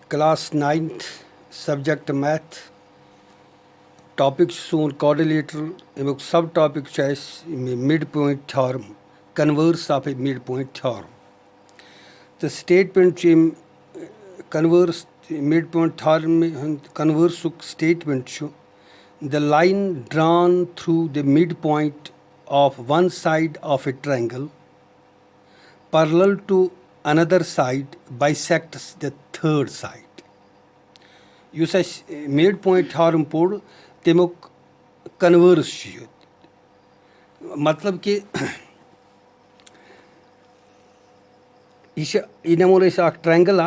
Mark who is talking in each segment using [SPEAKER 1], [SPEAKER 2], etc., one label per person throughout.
[SPEAKER 1] Class 9th subject math topic soon quadrilateral emek subtopic choice midpoint theorem converse of a midpoint theorem. The statement converse midpoint theorem converse statement the line drawn through the midpoint of one side of a triangle parallel to another side bisects the third side. Yus midpoint theorem pur तमुक converse मतलब कि यह नमो triangle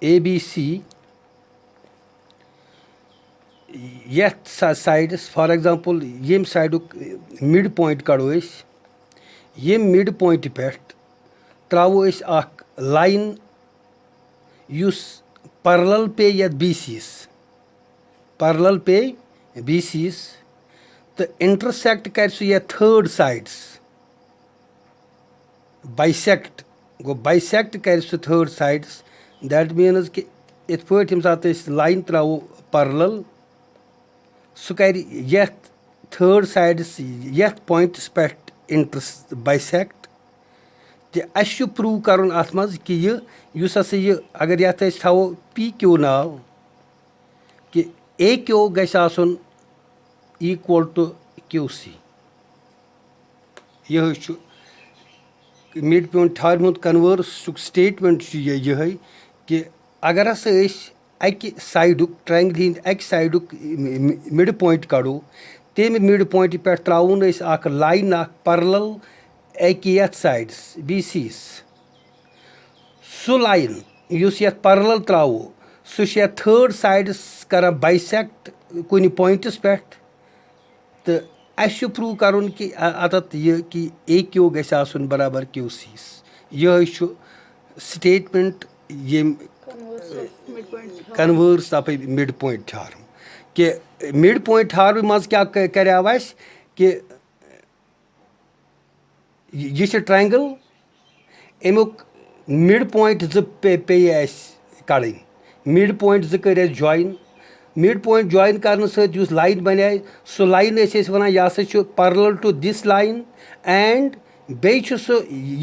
[SPEAKER 1] ABC यथ sides for example यम साइडुक midpoint कड़ो यम मिड पॉइंट पे त्रो लाइन युस parallel पे यथ BCs parallel पे BCs तो intersect कर यह third sides bisect गो bisect कर third sides that means कि इत पे यम सात line त्रो parallel सह कर यथ third sides यथ points पे bisect अस प्रूव कर अत मज कि यह अगर ये थो पी क्यू नाव कि ए क्यू गसन इक्वल टू क्यू सी यह mid point theorem converse statement यह कि अगर अकि साइडुक ट्रायंगल हिंद अकि साइडुक मिड पॉइंट कड़ो तम मिड पॉइंट पे त्रोन लाइन पैरेलल यथ साइड्स BCs सह लाइन युस यथ पैरेलल त्रो सह थर्ड साइड्स कर बाइसेक्ट कुन पॉइंट्स पे तो अस प्रूव कर कि अतत यह कि ए क्यू गसन बराबर क्यू सी यह स्टेटमेंट यम converse of mid point theorem कि मिड पॉइंट थ्योरम मज क्या करेव कि यह ट्रायंगल अमुक मिड पॉइंट पे कड़ मिड पॉइंट कर जॉइन मिड पॉइंट जॉइन कर सत लाइन बने सह लाइन वन यह parallel to this line and बे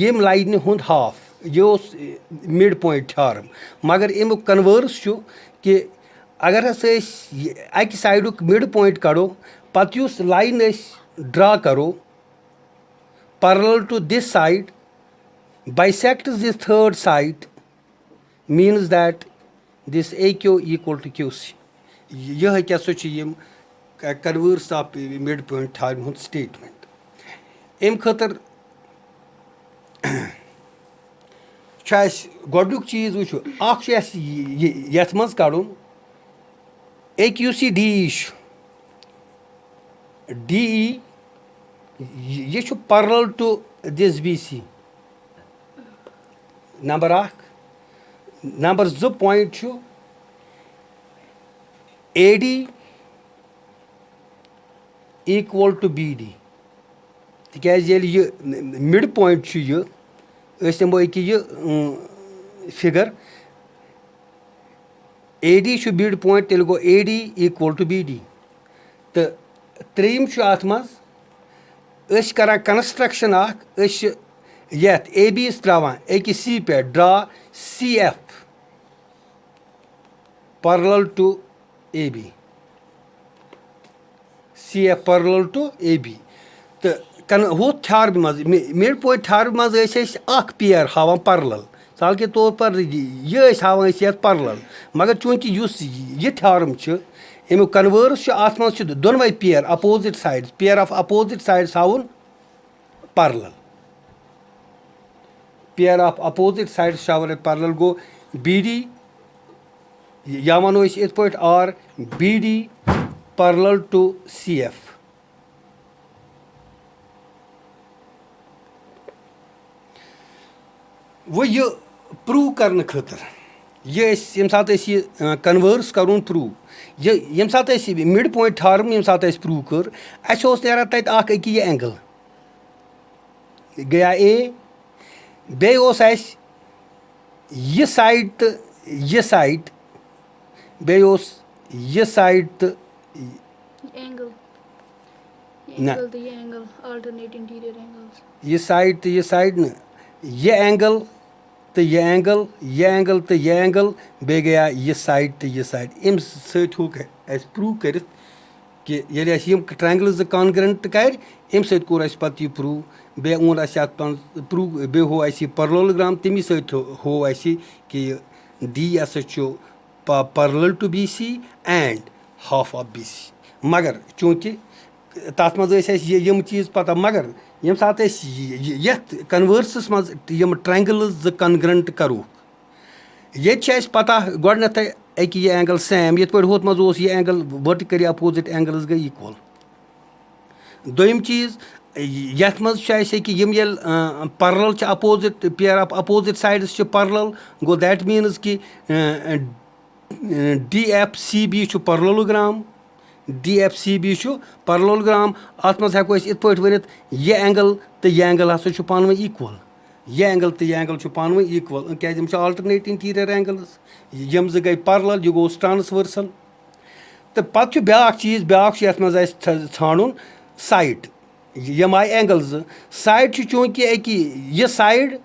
[SPEAKER 1] यम लाइन हुंद हाफ यह मिड पॉइंट थ्योरम मगर अमुक कन्वर्स कि अगर अकि साइडुक मिड पॉइंट कड़ो पत लाइन ड्रा करो parallel to this side bisects this third side means that this AQ equal to QC. यह क्या यम converse of mid point theorem statement अम खतर गोडुक चीज वो यथ मज कड़न AQC DE DE यह parallel to this BC number 1 number 2 point AD equal to BD तिकाज यह मिड पॉइंट नमो यह फिगर AD मिड पॉइंट तेल गो AD इक्वल टू BD तो त्रेयम अत मज कर कंस्ट्रक्शन यथ AB त्रावान अकि C पे draw CF parallel to AB CF parallel to AB तो हो थ्योरम मज मिड पॉइंट थ्योरम मज पेयर हावान पैरेलल मिसाल के तौर पर यह हावान यथ पैरेलल मगर चूंकि यह थ्योरम अमुक कन्वर्स अत मज दोनवे pair opposite sides pair of opposite sides हाउन parallel pair of opposite sides हाउन पैरेलल गो BD या वनो इत पे और BD पैरेलल टू CF वो यह प्रूव करने खतर यम सात कन्वर्स कर प्रूव यम सात मिड पॉइंट थ्योरम यम सात प्रूव कर अस नेरान तत अकि एंगल गया ए بیٚیہِ اوس اَسہِ یہِ سایڈ تہٕ یہِ سایڈ بیٚیہِ اوس یہِ سایڈ تہٕ نہ یہِ سایڈ تہٕ یہِ سایڈ نہٕ یہِ اینگل تہٕ یہِ اینگل یہِ اینگل تہٕ یہِ اینگل بیٚیہِ گٔیا یہِ سایڈ تہٕ یہِ سایڈ اَمہِ سۭتۍ ہیوٚک اَسہِ پرٛوٗو کٔرِتھ کہِ ییٚلہِ اَسہِ یِم ٹرٛینٛگلہٕ زٕ کانگرنٛٹ کَرِ اَمہِ سۭتۍ کوٚر اَسہِ پَتہٕ یہِ پرٛوٗو بیٚیہِ اوٚن اَسہِ اَتھ پرٛوٗو بیٚیہِ ہوو اَسہِ یہِ پرلوگرام تَمی سۭتۍ ہوو اَسہِ کہِ یہِ ڈی ہسا چھُ parallel to B C and half of B C مگر چوٗنٛکہِ تَتھ منٛز ٲسۍ اَسہِ یِم چیٖز پَتہ مگر ییٚمہِ ساتہٕ أسۍ یَتھ کَنوٲرسَس منٛز یِم ٹرٛینٛگلٕز زٕ کَنگرنٛٹ کَروکھ ییٚتہِ چھِ اَسہِ پَتہ گۄڈنٮ۪تھٕے اَکہِ یہِ اینگل سیم یِتھ پٲٹھۍ ہُتھ منٛز اوس یہِ اینگل ؤرٹِکٔلی اَپوزِٹ اینگلٕز گٔے اِکوَل دوٚیِم چیٖز یَتھ منٛز چھُ اَسہِ کہِ یِم ییٚلہِ پَرلل چھِ opposite pair of opposite sides چھِ پَرلل گوٚو دیٹ میٖنٕز کہِ ڈی ایف سی بی چھُ پرلوگرام ڈی ایف سی بی چھُ پرلوگرام اَتھ منٛز ہٮ۪کو أسۍ یِتھ پٲٹھۍ ؤنِتھ یہِ اینگل تہٕ یہِ اینگل ہسا چھُ پانہٕ ؤنۍ اِکوَل یہِ اینگل تہٕ یہِ اینگل چھُ پانہٕ ؤنۍ اِکوَل کیازِ یِم چھِ آلٹرنیٹ اِنٹیٖریَر اینگلٕز یِم زٕ گٔے پَرلل یہِ گوٚو ٹرانسؤرسَل تہٕ پَتہٕ چھُ بیٛاکھ چیٖز بیٛاکھ چھُ یَتھ منٛز اَسہِ ژھانڈُن سایڈ یِم آیہِ اینگل زٕ سایڈ چھُ چوٗنٛکہِ یہِ سایڈ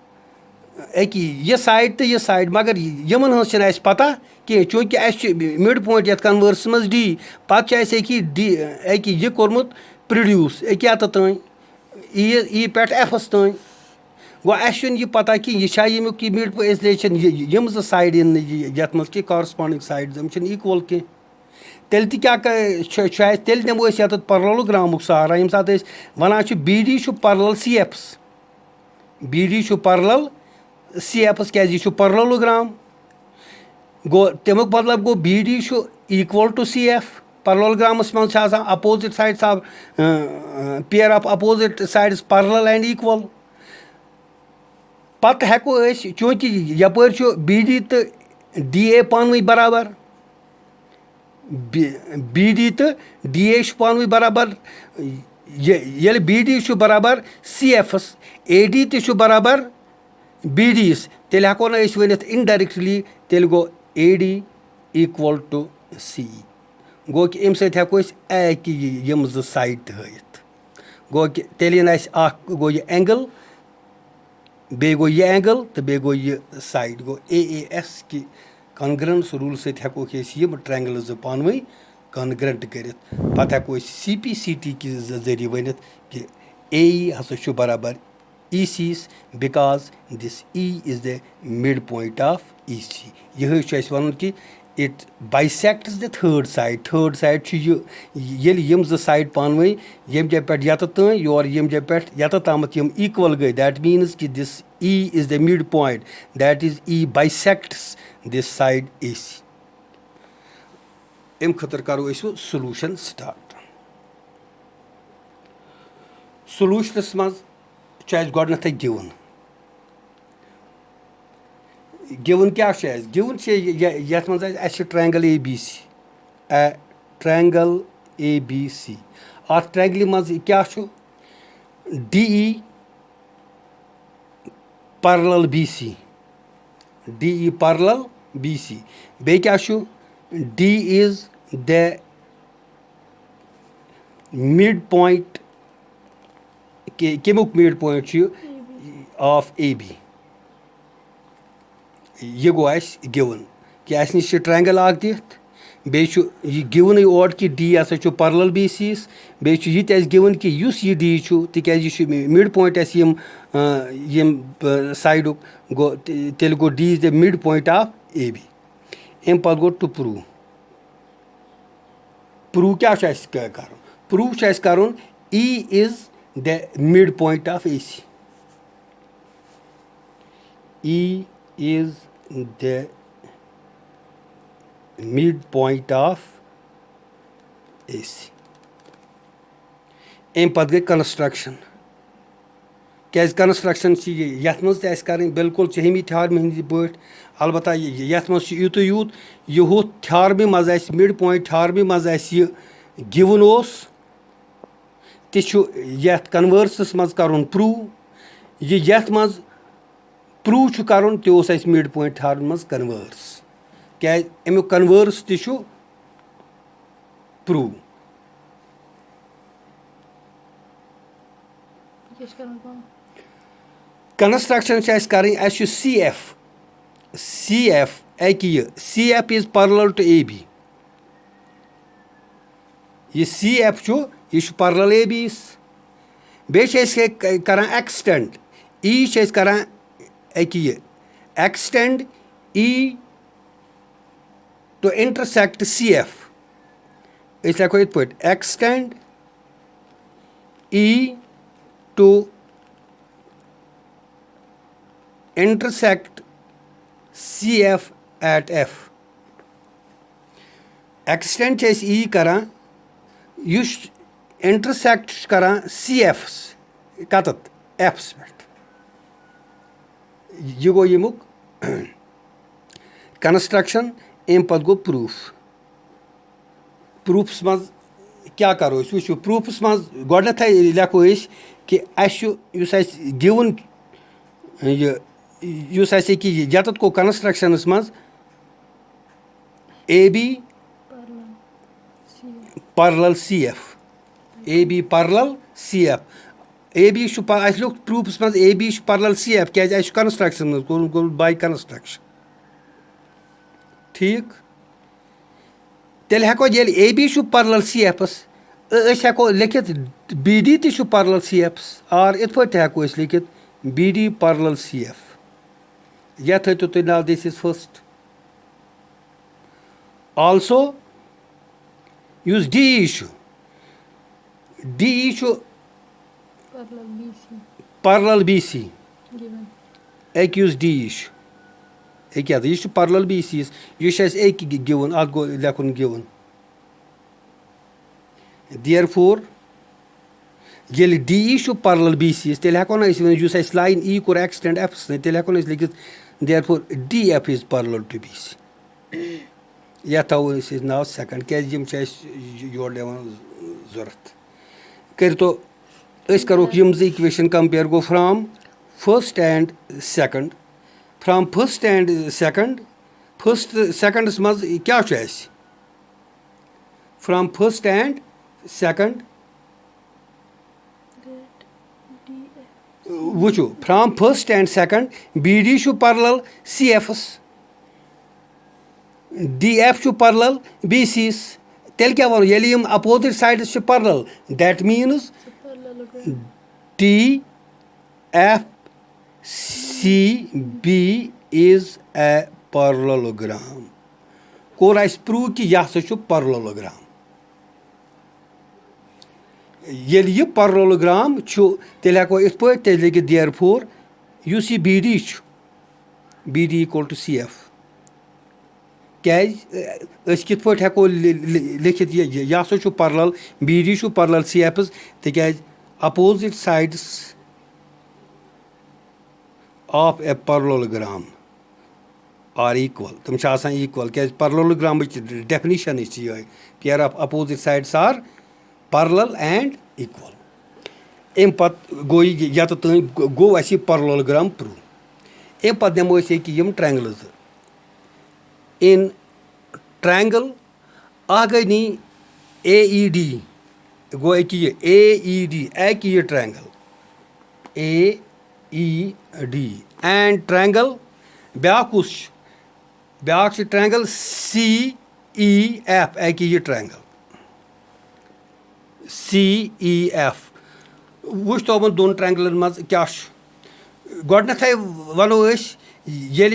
[SPEAKER 1] یہِ سایڈ تہٕ یہِ سایڈ مگر یِمن ہٕنٛز چھِنہٕ اَسہِ پَتہ کینٛہہ چوٗنٛکہِ اَسہِ چھُ مِڈ پویِنٛٹ یَتھ کَنوٲرسَس منٛز ڈی پَتہٕ چھُ اَسہِ یہِ کوٚرمُت پرٛڈیوٗس یَتَتھ تانۍ ای پٮ۪ٹھ ایفَس تانۍ گوٚو اَسہِ چھُنہٕ یہِ پَتہ کہِ یہِ چھا ییٚمیُک یہِ مِڈ اِسلیے چھِنہٕ یِم زٕ سایڈ یِن نہٕ یَتھ منٛز کہِ کارسپانڈِنٛگ سایڈ یِم چھِنہٕ اِکوَل کینٛہہ تیٚلہِ تہِ کیٛاہ چھُ اَسہِ تیٚلہِ نِمو أسۍ یَتَتھ پرلوگرامُک سہارا ییٚمہِ ساتہٕ أسۍ وَنان چھِ بی ڈی چھُ پَرلل سی ایفَس بی ڈی چھُ پَرلل سی ایفَس کیٛازِ یہِ چھُ پرلوگرام گوٚو تَمیُک مطلب گوٚو بی ڈی چھُ equal to C F parallelograms منٛز چھِ آسان opposite sides of pair of opposite sides parallel and equal پَتہٕ ہٮ۪کو أسۍ چوٗنٛکہِ یَپٲرۍ چھُ بی ڈی تہٕ ڈی اے پانہٕ ؤنۍ برابر بی ڈی تہٕ ڈی اے چھُ پانہٕ ؤنۍ برابر ییٚلہِ بی ڈی چھُ برابر سی ایفَس اے ڈی تہِ چھُ برابر بی ڈی یَس تیٚلہِ ہٮ۪کو نہٕ أسۍ ؤنِتھ اِنڈایرٮ۪کٹلی تیٚلہِ گوٚو A D equal to C گوٚو کہِ اَمہِ سۭتۍ ہٮ۪کو أسۍ یِم زٕ سایڈ تہِ ہٲیِتھ گوٚو کہِ تیٚلہِ یِن اَسہِ اَکھ گوٚو یہِ اینگل بیٚیہِ گوٚو یہِ اینگل تہٕ بیٚیہِ گوٚو یہِ سایڈ گوٚو اے ایس کہِ کانگرنس روٗل سۭتۍ ہٮ۪کوکھ أسۍ یِم ٹرٛینٛگلہٕ زٕ پانہٕ ؤنۍ کانگرنٹ کٔرِتھ پَتہٕ ہٮ۪کو أسۍ سی پی سی ٹی کہِ ذٔریعہٕ ؤنِتھ کہِ اے ای ہسا چھُ برابر E C yes because this E is the mid point of E C یِہوے چھُ اَسہِ وَنُن کہِ اِٹ بایسیکٹٕز دَ تھٲڈ سایڈ چھُ یہِ ییٚلہِ یِم زٕ سایڈ پانہٕ ؤنۍ ییٚمہِ جایہِ پٮ۪ٹھ یَتَتھ تانۍ یورٕ ییٚمہِ جایہِ پٮ۪ٹھ یَتَتھ تامَتھ یِم اِکوَل گٔے دیٹ میٖنٕز کہِ this E is the mid point that is E bisects this side A C اَمہِ خٲطرٕ کَرو أسۍ وۄنۍ سلوٗشَن سٹاٹ سلوٗشنَس منٛز چھُ اَسہِ گۄڈنٮ۪تھٕے گِوُن کیٛاہ چھُ اَسہِ گِوُن چھِ یَتھ منٛز اَسہِ چھِ triangle A B C triangle A B C اَتھ ٹرٛینٛگلہِ منٛز کیٛاہ چھُ D E parallel B C D E parallel B C بیٚیہِ کیٛاہ چھُ D is the mid point کَمیُک مِڈ پویِنٛٹ چھُ یہِ آف اے بی یہِ گوٚو اَسہِ گِوُن کہِ اَسہِ نِش چھِ ٹرٛینٛگل اکھ دِتھ بیٚیہِ چھُ یہِ گِوُنٕے اورٕ کہِ ڈی ہسا چھُ پَرلل بی سی یَس بیٚیہِ چھُ یہِ تہِ اَسہِ گِوُن کہِ یُس یہِ ڈی چھُ تِکیازِ یہِ چھُ مِڈ پویِنٛٹ اَسہِ یِم سایڈُک گوٚو تیٚلہِ گوٚو D is the mid point of A B اَمہِ پَتہٕ گوٚو ٹُو پرٛوٗ کیٛاہ چھُ اَسہِ کَرُن پرٛوٗف چھُ اَسہِ کَرُن E is the mid point of A C E is the mid point of A C اَمہِ پَتہٕ گٔے کَنسٹرٛکشَن کیٛازِ کَنسٹرٛکشَن چھِ یَتھ منٛز تہِ اَسہِ کَرٕنۍ بِلکُل چھِ ہیٚمی تھیارمہِ ہِنٛدِ پٲٹھۍ البتہ یَتھ منٛز چھُ یوٗتُے یوٗت یہِ ہُتھ تھیارمہِ منٛز اَسہِ مِڈ پویِنٛٹ تھیارمہِ منٛز اَسہِ یہِ گِوُن اوس تہِ چھُ یَتھ کَنوٲرسَس منٛز کَرُن پرٛوٗو یہِ یَتھ منٛز प्रूव छु करन ते ओस अस मिड पॉइंट थारन मज कन्वर्स क्या अमुक कन्वर्स ते छु प्रूव कंस्ट्रक्शन कर C F C F is parallel to A B ये सी एफ यह पैरेलल ए बी बे कर एक्सटेंड ई कर extend E to intersect C F लिखो इत पे extend E to intersect CF at F extend E करा युस intersect करा CF कतत F पे यह गो यमुक कंस्ट्रक्शन अम पत गो प्रूफ्स मज क्या करो वो प्रूफ्स मज गोडनथ लेखो कि गिवन कि यतत को कंस्ट्रक्शनस मज A B parallel C F A B parallel C F A B लोग प्रूफ्स मज A B parallel C F क्या कंस्ट्रक्शन मज बाय कंस्ट्रक्शन ठीक तेल हेको ए बी पैरेलल सी एफस हेको लिखित बी डी ती पैरेलल सी एफस और इत पे हेको लिखित B D parallel C F यह थो तुम नाव this is first also use D parallel B C एक यूज डी यह पैरेलल बी सी यह गिवन अत गो लेखुन given therefore E D parallel B C तेल हेको ना लाइन ई कोर एक्सटेंड एफ तेल हेको ना लिखित therefore D F is parallel to be C यह थो नाव सेकंड क्या योर जरूरत कर तो करो इक्वेशन कंपेयर गो from first and second from first and second first सेकंडस मज क्या फ्राम फर्स्ट एंड सेकंड वो from first and second B D parallel C एफस D F parallel B C तेल क्या वो ये opposite sides parallel that means D F C B is a parallelogram कोर प्रूव कि यह पैरेललोग्राम ये पैरेललोग्राम तेल हेको इत पे तेल लिखित देयरफॉर युस यह B D equal to C F क्या कित पे हेको लिखित यह parallel B D parallel C F तक opposite sides of a parallelogram are equal तुम इक्वल क्या पैरेललोग्राम डेफिनिशन ये pair of opposite sides are parallel and equal अम पत गो या तो गो अस पैरेललोग्राम प्रूव अम पत नमो यम ट्रायंगल इन ट्रायंगल गई नी ए ई डी गो ये ए ई डी ये triangle A E D and triangle ब्या ट्रायंगल सी ई एफ ये ट्रायंगल सी ई एफ वो तमन दोन ट्रायंगलन मज क्या गोडनथ वनो ये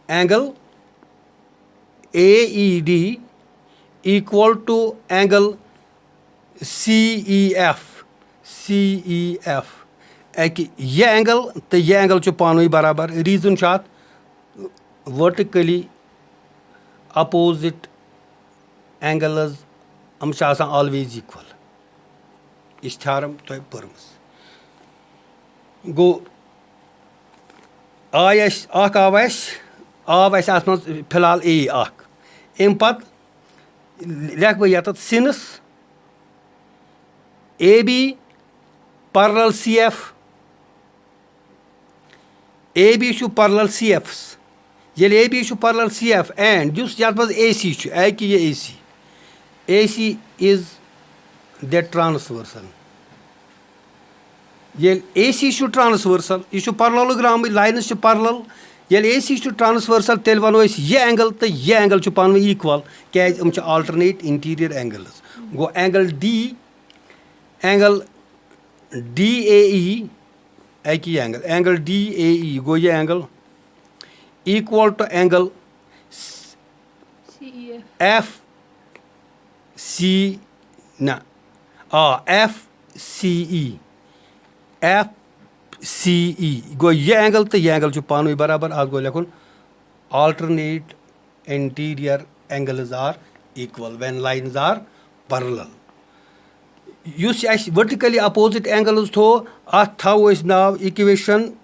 [SPEAKER 1] angle A E D equal to angle C E F यह एंगल तो यह एंगल पानी बराबर रीजन वर्टिकली अपोजिट एंगल्स हम ऑलवेज इक्वल इस थ्योरम तो पर्मस गो आव अत मज फिलहाल ए अम पत लेख बह यत since A B parallel CF, AB is parallel CFs. Yel AB is parallel CF and just yat was AC is AC. AC is the transversal. Yel AC is transversal. Is parallelogram line is parallel. Yel AC is transversal. Tel vano is ye angle to ye angle to pan equal. Kaj alternate interior angles. Go angle D, angle DAE. Angle DAE go ye angle equal to angle
[SPEAKER 2] CEF.
[SPEAKER 1] FCE go ye angle to ye angle जो पानवी बराबर आज go लिखूँ alternate interior angles are equal when lines are parallel. Yus as vertically opposite angles थो at thao is now equation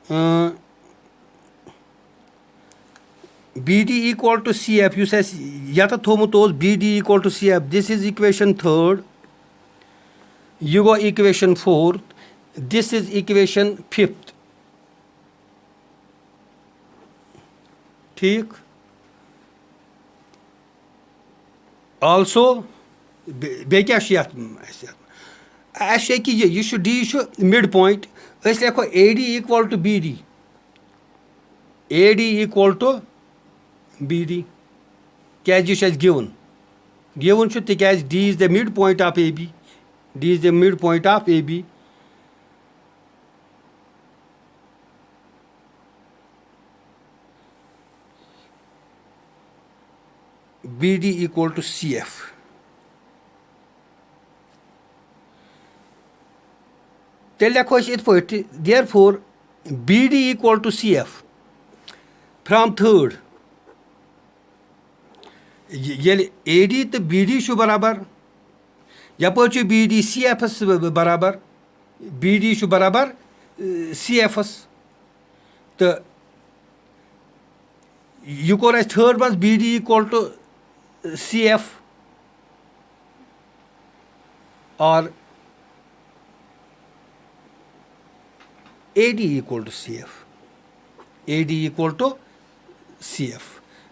[SPEAKER 1] BD equal to CF. You says yata thomutos BD equal to CF. This is equation third. You go equation fourth. This is equation fifth. ठीक. Also, बेक्या शियात ऐसे कि ये शु D शु midpoint. ऐसे लिखो AD equal to BD. AD equal to BD. Kaj is given. Given should take as D is the midpoint of AB. D is the midpoint of AB. BD equal to CF. Therefore, BD equal to CF. From third, AD तो BD शु बराबर यपोच BD CFS बराबर BD शु बराबर CFS तो you call as third was BD equal to CF or AD equal to CF. AD equal to CF.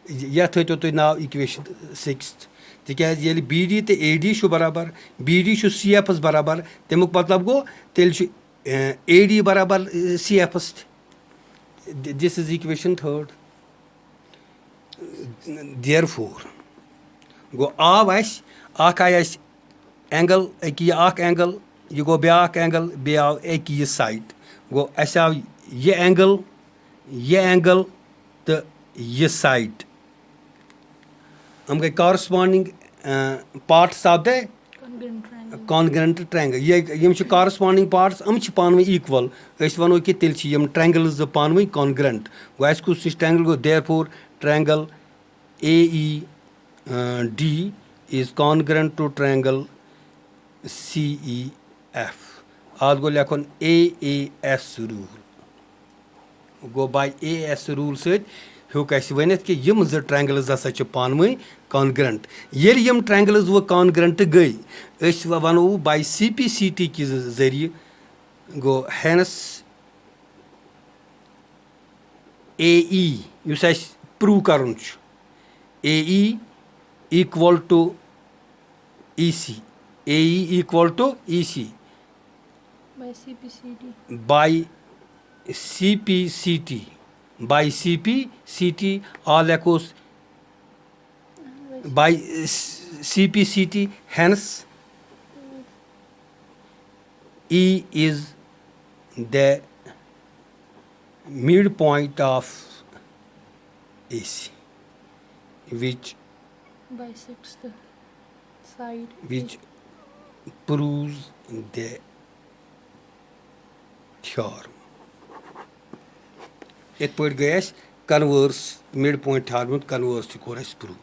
[SPEAKER 1] यह थे तो now equation sixth. तिकाज ये BD ते AD शु बराबर BD शु CFS बराबर तेमुक मतलब गो तेल शु AD बराबर CFS. This is equation third. Therefore, go आवाश Akash angle एक ये आक angle you go back angle ब्याव एक ये side. Go ऐसा ये angle तो ये side. हम के corresponding parts of the congruent triangle. ये यम corresponding parts हम च पानवे equal. ऐसे वनो कि तेल ची यम triangles ज पानवे congruent. Go ऐसे कुछ triangle go therefore triangle AED is congruent to triangle CEF. आज go लिखों AAS rule. Go by AAS rule से हो कैसे वनेत कि यम ज triangles आसा च पानवे congruent. ये यम triangles वो congruent गई. ऐसे वनो by CPCT की ज़रिए go hence AE you say prove करूँ AE equal to EC. AE equal to EC.
[SPEAKER 2] By CPCT.
[SPEAKER 1] By CPCT. By CPCT all echoes by CPCT. Hence, E is the midpoint of AC. Which
[SPEAKER 2] bisects the side
[SPEAKER 1] which proves the theorem. It put gas converse midpoint theorem converse to chorus prove.